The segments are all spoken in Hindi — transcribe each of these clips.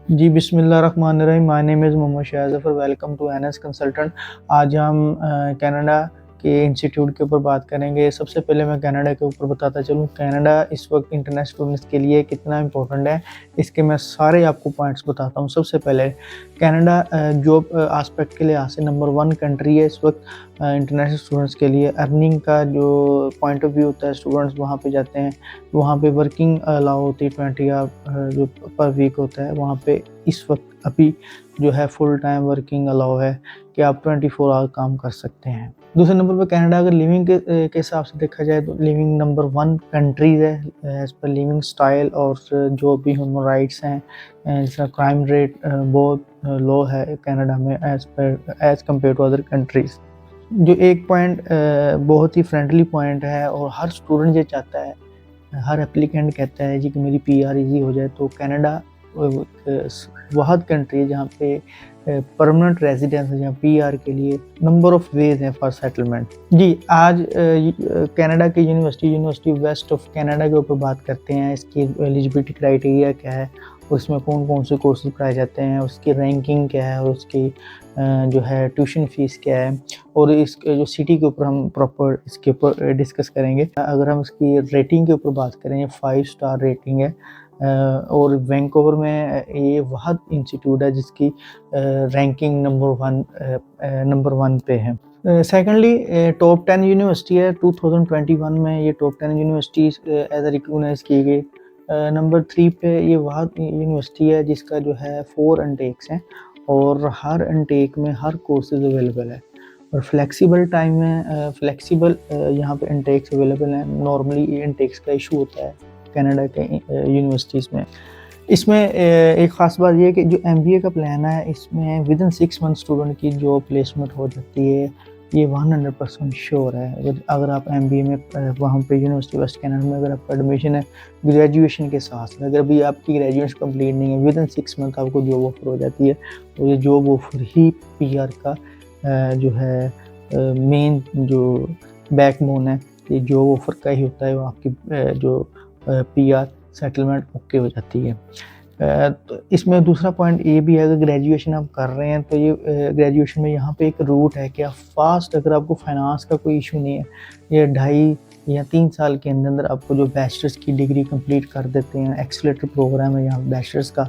जी, बिस्मिल्लाहिर्रहमानिर्रहीम। My name is Mohammad Shah Zafar. Welcome to NS consultant. आज हम कनाडा के इंस्टीट्यूट के ऊपर बात करेंगे। सबसे पहले मैं कनाडा के ऊपर बताता चलूँ, कनाडा इस वक्त इंटरनेशनल स्टूडेंट्स के लिए कितना इम्पोर्टेंट है, इसके मैं सारे आपको पॉइंट्स बताता हूँ। सबसे पहले कनाडा जॉब आस्पेक्ट के लिहाज से नंबर 1 कंट्री है इस वक्त इंटरनेशनल स्टूडेंट्स के लिए। अर्निंग का जो पॉइंट ऑफ व्यू होता है, स्टूडेंट्स वहाँ पे जाते हैं, वहाँ पे वर्किंग अलाउ होती है 20 आवर जो पर वीक होता है। वहाँ पे इस वक्त अभी जो है फुल टाइम वर्किंग अलाउ है कि आप 24 आवर काम कर सकते हैं। दूसरे नंबर पर कनाडा अगर लिविंग के हिसाब से देखा जाए तो लिविंग नंबर 1 कंट्रीज है एज पर लिविंग स्टाइल, और जो भी ह्यूमन राइट्स हैं, जैसा क्राइम रेट बहुत लो है कनाडा में as compare to other countries. जो एक पॉइंट बहुत ही फ्रेंडली पॉइंट है और हर स्टूडेंट ये चाहता है, हर एप्लीकेंट कहता है जी कि मेरी पीआर इजी हो जाए, तो कनाडा वह कंट्री है जहाँ पे परमानेंट रेजिडेंस है, जहाँ पीआर के लिए नंबर ऑफ वेज हैं फॉर सेटलमेंट। जी, आज कनाडा की यूनिवर्सिटी वेस्ट ऑफ कनाडा के ऊपर बात करते हैं। इसकी एलिजिबिलिटी क्राइटेरिया क्या है, उसमें कौन कौन से कोर्सेज पढ़ाए जाते हैं, उसकी रैंकिंग क्या है, और उसकी जो है ट्यूशन फीस क्या है, और इस जो सिटी के ऊपर हम प्रॉपर इसके ऊपर डिस्कस करेंगे। अगर हम इसकी रेटिंग के ऊपर बात करें, 5 स्टार रेटिंग है, और वैंकूवर में ये वह इंस्टीट्यूट है जिसकी रैंकिंग नंबर 1 पे है। सेकेंडली टॉप 10 यूनिवर्सिटी है 2021 में, ये top 10 university as a recognize की गई। नंबर 3 पे ये वह यूनिवर्सिटी है जिसका जो है 4 इनटेक्स हैं, और हर इनटेक में हर कोर्सेज अवेलेबल है, और फ्लेक्सिबल टाइम में फ्लेक्सिबल यहाँ पे इनटेक्स अवेलेबल हैं। नॉर्मली इनटेक्स का इशू होता है कनाडा के यूनिवर्सिटीज़ में। इसमें एक ख़ास बात ये है कि जो एमबीए का प्लान है, इसमें विदिन 6 मंथ स्टूडेंट की जॉब प्लेसमेंट हो जाती है, ये 100% श्योर है। अगर आप एमबीए में वहाँ पे यूनिवर्सिटी वेस्ट कनाडा में अगर आपका एडमिशन है ग्रेजुएशन के साथ, अगर अभी आपकी ग्रेजुएशन कंप्लीट नहीं है, विदिन 6 मंथ आपको जॉब ऑफर हो जाती है, तो ये जॉब ऑफर ही पीआर का जो है मेन जो बैकबोन है कि जॉब ऑफर का ही होता है, वो आपकी जो पीआर सेटलमेंट ओके हो जाती है। तो इसमें दूसरा पॉइंट ये भी है, अगर ग्रेजुएशन आप कर रहे हैं तो ये ग्रेजुएशन में यहाँ पे एक रूट है कि आप फास्ट, अगर आपको फाइनेंस का कोई इशू नहीं है, ये 2.5 या 3 साल के अंदर अंदर आपको जो बैचलर्स की डिग्री कंप्लीट कर देते हैं। एक्सेलरेटर प्रोग्राम है यहाँ बैचलर्स का।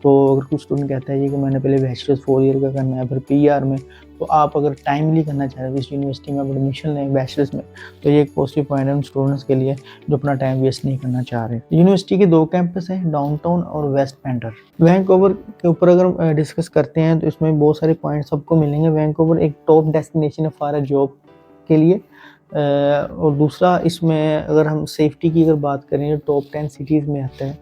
तो अगर कुछ स्टूडेंट कहता है जी कि मैंने पहले बैचलर्स 4 ईयर का करना है, फिर पीआर में, तो आप अगर टाइमली करना चाह रहे हो इस यूनिवर्सिटी में आप एडमिशन लें बैचलर्स में, तो ये एक पॉजिटिव पॉइंट है उन स्टूडेंट्स के लिए जो अपना टाइम वेस्ट नहीं करना चाह रहे। यूनिवर्सिटी के 2 कैंपस हैं, डाउनटाउन और वेस्ट पेंटर। वैंकूवर के ऊपर अगर हम डिस्कस करते हैं तो इसमें बहुत सारे पॉइंट्स आपको मिलेंगे। वैंकूवर एक टॉप डेस्टिनेशन है फॉर अ जॉब के लिए, और दूसरा इसमें अगर हम सेफ्टी की अगर बात करें, टॉप 10 सिटीज़ में आता है,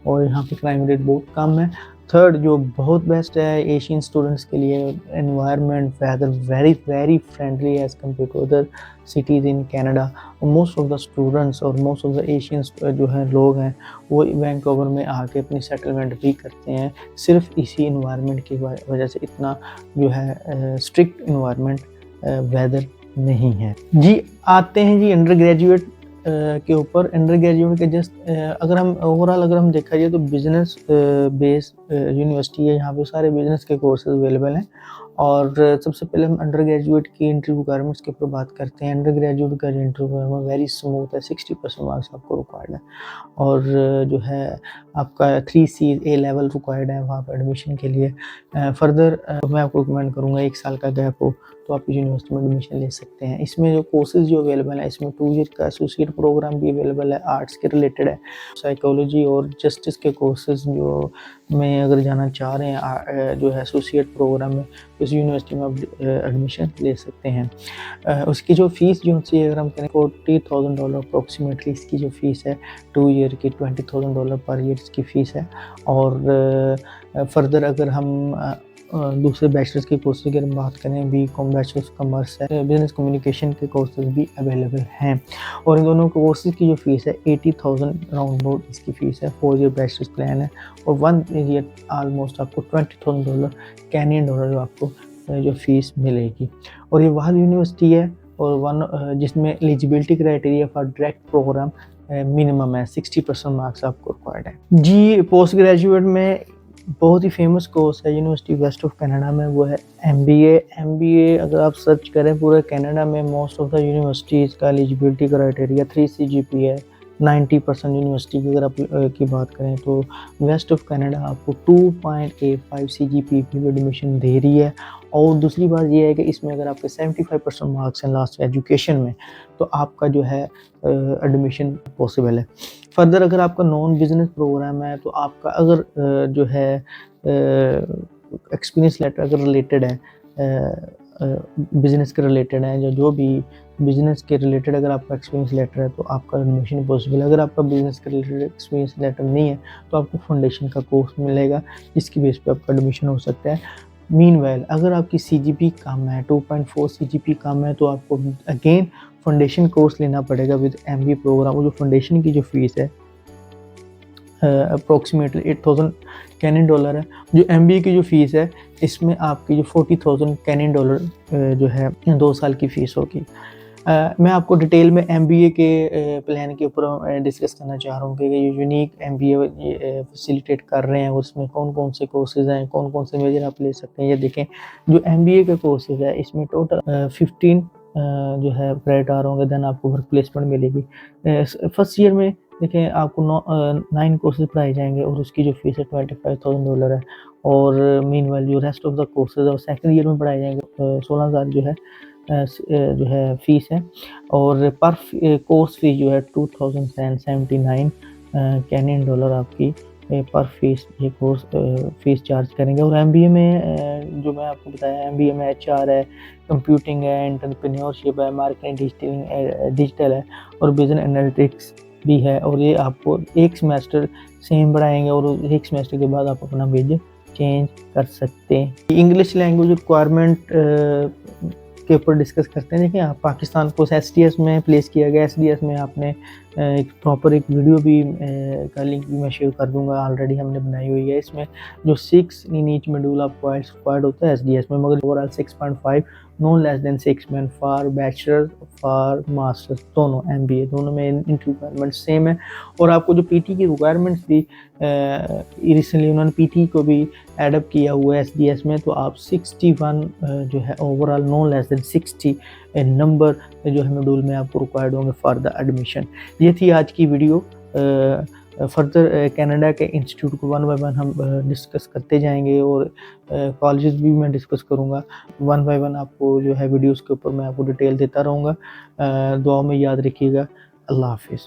और यहाँ पे क्राइम रेट बहुत कम है। थर्ड जो बहुत बेस्ट है एशियन स्टूडेंट्स के लिए, environment weather very very friendly as compare to other cities in Canada. Most of the students और मोस्ट ऑफ द एशियंस जो हैं लोग हैं, वो वैंकूवर में आके अपनी सेटलमेंट भी करते हैं, सिर्फ इसी इन्वायरमेंट की वजह से। इतना जो है स्ट्रिक्ट इन्वायरमेंट वेदर नहीं है। जी, आते हैं जी अंडर ग्रेजुएट के ऊपर। अंडर ग्रेजुएट के जस्ट अगर हम ओवरऑल अगर हम देखा जाए तो बिजनेस बेस्ड यूनिवर्सिटी है, यहाँ पे सारे बिजनेस के कोर्सेज अवेलेबल हैं। और सबसे पहले हम अंडर ग्रेजुएट की इंटरव्यू रिक्वायरमेंट्स के ऊपर बात करते हैं। अंडर ग्रेजुएट का इंटरव्यू वेरी स्मूथ है, 60% मार्क्स आपको रिक्वायर्ड है, और जो है आपका 3C A लेवल रिक्वायर्ड है वहाँ पर एडमिशन के लिए। फर्दर मैं आपको रिकमेंड करूँगा 1 साल का गैप हो तो आप इस यूनिवर्सिटी में एडमिशन ले सकते हैं। इसमें जो कोर्सेज जो अवेलेबल है, इसमें 2 ईयर का एसोसिएट प्रोग्राम भी अवेलेबल है, आर्ट्स के रिलेटेड है। साइकोलॉजी और जस्टिस के कोर्सेज जो में अगर जाना चाह रहे हैं जो है एसोसिएट प्रोग्राम में, उस यूनिवर्सिटी में आप एडमिशन ले सकते हैं। उसकी जो फ़ीस जो होती है, अगर हम करें $40,000 अप्रॉक्सीमेटली इसकी जो फ़ीस है, 2 ईयर की $20,000 पर ईयर इसकी फ़ीस है। और फर्दर अगर हम दूसरे बैचलर्स के कोर्सेज की बात करें, बीकॉम बैचलर्स कॉमर्स है, बिजनेस कम्युनिकेशन के कोर्सेज भी अवेलेबल हैं, और इन दोनों कोर्सेज की जो फ़ीस है 80,000 राउंड अबाउट इसकी फ़ीस है। 4 ईयर बैचलर्स प्लान है, और 1 ईयर ऑलमोस्ट आपको $20,000 कैनेडियन डॉलर जो आपको जो फ़ीस मिलेगी। और ये वह यूनिवर्सिटी है और जिसमें eligibility criteria for direct program minimum है, 60% मार्क्स आपको रिक्वायर्ड है। जी, पोस्ट ग्रेजुएट में बहुत ही फेमस कोर्स है यूनिवर्सिटी वेस्ट ऑफ कनाडा में, वो है एमबीए। एमबीए अगर आप सर्च करें पूरे कनाडा में, मोस्ट ऑफ द यूनिवर्सिटीज़ का एलिजिबिलिटी क्राइटेरिया 3 CGP है। 90% यूनिवर्सिटी की अगर आप की बात करें तो वेस्ट ऑफ कनाडा आपको 2.85 CGP की एडमिशन दे रही है। और दूसरी बात ये है कि इसमें अगर आपके 75% मार्क्स हैं लास्ट एजुकेशन में, तो आपका जो है एडमिशन पॉसिबल है। फर्दर अगर आपका नॉन बिजनेस प्रोग्राम है तो आपका अगर जो है एक्सपीरियंस लेटर अगर रिलेटेड है, बिजनेस के रिलेटेड है, जो भी बिजनेस के रिलेटेड अगर आपका एक्सपीरियंस लेटर है तो आपका एडमिशन पॉसिबल है। अगर आपका बिजनेस के रिलेटेड एक्सपीरियंस लेटर नहीं है तो आपको फाउंडेशन का कोर्स मिलेगा, जिसकी बेस पे आपका एडमिशन हो सकता है। मीनवाइल अगर आपकी CGP कम है, 2.4 CGP कम है, तो आपको अगेन फाउंडेशन कोर्स लेना पड़ेगा विद MBA प्रोग्राम। जो फाउंडेशन की जो फीस है अप्रोक्सीमेटली $8,000 कैनेडियन डॉलर है। जो MBA की जो फीस है इसमें आपकी जो $40,000 कैनेडियन डॉलर जो है 2 साल की फीस होगी। मैं आपको डिटेल में MBA के प्लान के ऊपर डिस्कस करना चाह रहा हूँ कि ये यूनिक MBA फैसिलिटेट कर रहे हैं, उसमें कौन कौन से कोर्सेज हैं, कौन कौन से मेजर आप ले सकते हैं। ये देखें, जो MBA के कोर्सेज है इसमें टोटल 15 जो है क्रेडिट आ होंगे, देन आपको वर्क प्लेसमेंट मिलेगी। फर्स्ट ईयर में देखें आपको 9 कोर्सेज पढ़ाए जाएंगे और उसकी जो फीस है $25,000 है। और मीनवाइल जो रेस्ट ऑफ द कोर्सेज है वो सेकंड ईयर में पढ़ाए जाएंगे। 16,000 जो है फीस है। और पर कोर्स फीस जो है 2,079 कैनेडियन डॉलर आपकी पर फीस ये कोर्स फीस चार्ज करेंगे। और MBA में जो मैं आपको बताया, MBA में HR है, कंप्यूटिंग है, एंटरप्रेन्योरशिप है, मार्केटिंग डिजिटल है और बिजनेस एनालिटिक्स भी है। और ये आपको एक सेमेस्टर सेम पढ़ाएंगे और एक सेमेस्टर के बाद आप अपना मेजर चेंज कर सकते हैं। इंग्लिश लैंग्वेज रिक्वायरमेंट के ऊपर डिस्कस करते हैं। देखिए, आप पाकिस्तान को SDS में प्लेस किया गया। SDS में आपने एक प्रॉपर एक वीडियो भी का लिंक भी मैं शेयर कर दूंगा, ऑलरेडी हमने बनाई हुई है। इसमें जो 6 इन ईच शेड्यूल आपको रिक्वायर्ड होता है SDS में, मगर overall 6.5 no less than 6 man for bachelor for masters, दोनों MBA दोनों में इनकी रिक्वायरमेंट सेम है। और आपको जो PT की रिक्वायरमेंट्स भी रिसेंटली उन्होंने PT को भी एडअप किया हुआ है SDS में, तो आप 61 जो है overall no less than 60 number जो है मॉड्यूल में आपको रिक्वायर्ड होंगे फॉर द एडमिशन। ये थी आज की वीडियो। फर्दर कनाडा के इंस्टीट्यूट को 1 बाय 1 हम डिस्कस करते जाएंगे और कॉलेजेस भी मैं डिस्कस करूँगा 1 बाय 1। आपको जो है वीडियोस के ऊपर मैं आपको डिटेल देता रहूँगा। दुआ में याद रखिएगा। अल्लाह हाफिज़।